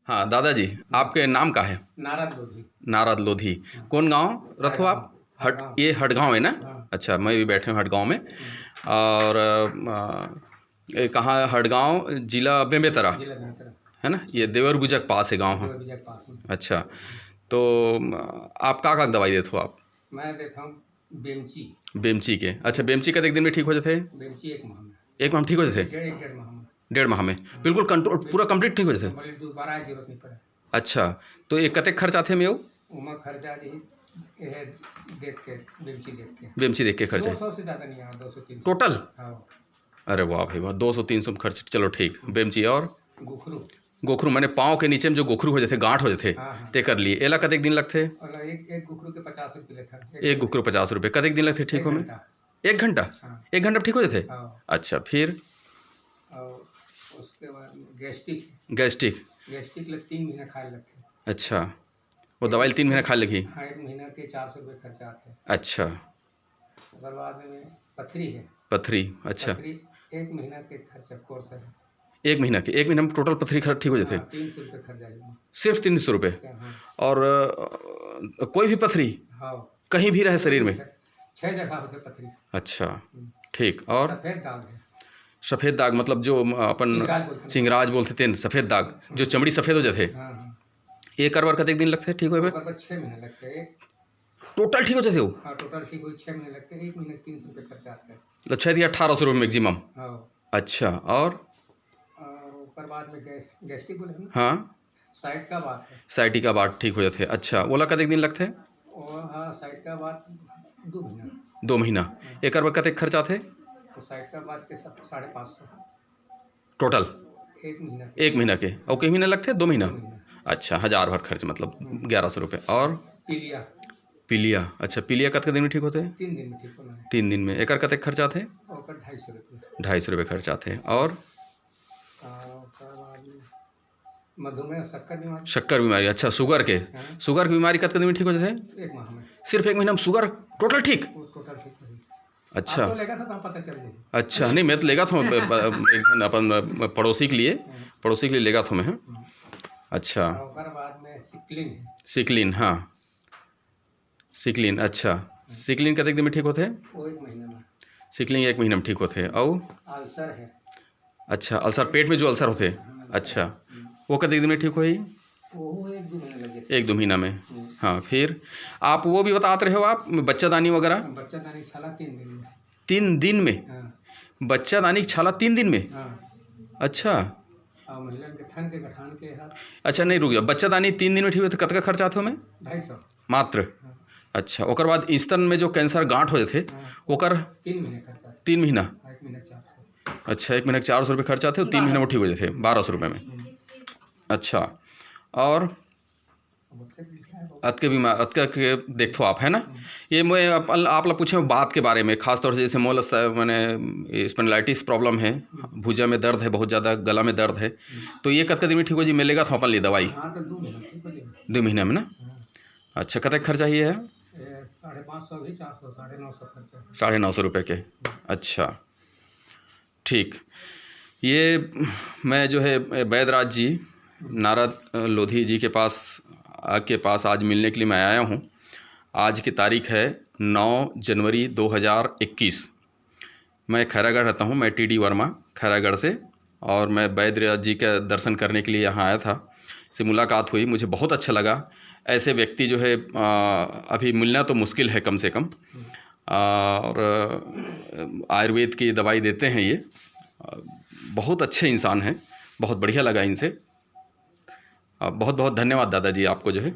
हाँ दादाजी, आपके नाम का है? नारद लोधी। नारद लोधी। कौन गांव रथो आप? हड़गांव। ये हड़गांव है ना? हाँ। अच्छा, मैं भी बैठे हूँ हड़गांव में। और ये कहाँ? हड़गांव, जिला बेमेतरा जिला बेमेतरा है ना? ये देवर बुजक पास है गांव। हाँ, देवर के पास में। अच्छा। तो आप का दवाई देते हो आप? मैं देता हूँ बेमची। बेमची के? अच्छा, बेमची कतने दिन में ठीक हो जाते? बेमची 1 माह में। 1 माह में ठीक हो जाते? 1.5 माह में। 1.5 माह में बिल्कुल कंट्रोल पूरा कंप्लीट ठीक हो जाते? दोबारा जरूरत नहीं पड़े। अच्छा, तो ये कतने खर्च आते में? उमा खर्चा जी ये देख के बेमची देख के खर्चा 200 से ज़्यादा नहीं आया, 200-300 टोटल? हाँ। अरे वाह भाई वाह, 200-300 में खर्च, चलो ठीक। बेमची और गोखरू। गोखरू मैंने पाँव के नीचे में जो गोखरू हो जाते, गांठ हो जाते, हाँ। ते कर लिए। एला कतने दिन लगते? एक गोखरू के 50 रुपये लेता। एक गोखरू 50 रुपये। कतने दिन लगते ठीक हो में? 1 घंटा। हाँ। 1 घंटा में ठीक हो जाते? हाँ। अच्छा, फिर और उसके बाद गैस्ट्रिक गैस्ट्रिक लग 3 महीना खाए लगते। अच्छा, वो दवाई 3 महीना खा लगी? हाँ, 1 महीना के 400 रुपये खर्चा आते हैं। अच्छा। उसके बाद में पथरी है। पथरी? अच्छा। पथरी 1 महीना के खर्चा कोर्स है। 1 महीना के? 1 महीना में टोटल पथरी ठीक हो जाते? 300 रुपये खर्चा है सिर्फ 300 रुपये? हाँ। और कोई भी पथरी? हाँ, कहीं भी रहे शरीर में? 6 जगह होते पथरी। अच्छा, ठीक। और सफ़ेद दाग है। सफ़ेद दाग मतलब जो अपन चिंगराज बोलते थे, सफ़ेद दाग जो चमड़ी सफ़ेद हो जाते? हाँ। एक करवर कतने दिन लगते ठीक हो? 6 महीने लगते हैं। टोटल ठीक हो जाते हो? हाँ, टोटल ठीक हो 6 महीने लगते हैं। 1 महीने 300 रुपये खर्चा आता है। तो 600-1800 रुपये मैक्सिमम? हाँ। अच्छा, और ऊपर बाद में गैस्ट्रिक बोले ना? हाँ, साइड का बात है। साइटी का बात ठीक हो जाते? अच्छा, ओला कतने दिन लगते? हाँ, साइड का बात 2 महीना। 2 महीना। एक करवर कतने खर्च आते? तो साइड का बात के 550 टोटल 1 महीना। 1 महीना के? और कई महीने लगते? 2 महीना। अच्छा, 1000 भर खर्च मतलब 1100 रुपये। और पीलिया? अच्छा, पीलिया कतने दिन में ठीक होते हैं? 3 दिन में ठीक होना है। 3 दिन में। एक कतने खर्च आते हैं? 250 रुपये। 250 रुपये खर्च आते हैं। और मधुमेह शक्कर बीमारी? अच्छा, शुगर के? शुगर की बीमारी कतने दिन में ठीक हो जाते हैं? 1 माह में। सिर्फ 1 महीना में शुगर टोटल ठीक? टोटल ठीक है। अच्छा। तो लेगा था तो पता चल जाए। अच्छा, नहीं मैं तो लेगा था एक अपन पड़ोसी के लिए लेगा था मैं। अच्छा। बाद में सिकलिन? हाँ, सिकलिन। अच्छा, सिकलिन कतने दिन में ठीक होते हैं? वो 1 महीने में। सिकलिन 1 महीने में ठीक होते हैं। और अल्सर है? अच्छा, अल्सर पेट में जो अल्सर होते हैं? अच्छा, वो कतने दिन में ठीक होगी? वो 1-2 महीने लगे। 1-2 महीना में। हाँ, फिर आप वो भी बताते रहे हो आप बच्चादानी वगैरह? बच्चादानी की छाला 3 दिन में। 3 दिन में? हाँ। बच्चादानी की छाला 3 दिन में? हाँ। अच्छा। और महिला के थन के गठान के हाथ। अच्छा, नहीं रुक गया, बच्चादानी 3 दिन में ठीक हुए तो कतका खर्च आते हो? मैं 250 मात्र। हाँ। अच्छा, ओकर बाद स्तन में जो कैंसर गांठ हो जाते ओकर? 3 महीने खर्चा। 3 महीना? 1 महीने 400। अच्छा, 1 महीने के 400 रुपये खर्च आते हो, 3 महीने में ठीक हो जाते 1200 रुपये में। अच्छा, और अतके के देखो आप है ना? ये मैं आप लोग पूछे बात के बारे में, खास तौर से जैसे मोल मैंने स्पेंडिलाइटिस प्रॉब्लम है, भुजा में दर्द है बहुत ज़्यादा, गला में दर्द है, तो ये कतके दिन में ठीक हो जी? मिलेगा था अपन लिए दवाई? 2 महीने में ना? अच्छा, कतक खर्चा ही है? 550 भी 400 950 खर्चा। 950 रुपये के? अच्छा, ठीक। ये मैं जो है वैद्यराज जी, नारद लोधी जी के पास आज मिलने के लिए मैं आया हूँ। आज की तारीख है 9 जनवरी 2021। मैं खैरागढ़ रहता हूँ, मैं टी.डी. वर्मा खैरागढ़ से, और मैं वैद्यराज जी का दर्शन करने के लिए यहाँ आया था। से मुलाकात हुई, मुझे बहुत अच्छा लगा। ऐसे व्यक्ति जो है अभी मिलना तो मुश्किल है कम से कम, और आयुर्वेद की दवाई देते हैं ये। बहुत अच्छे इंसान हैं, बहुत बढ़िया लगा इनसे। बहुत बहुत धन्यवाद दादाजी आपको जो है।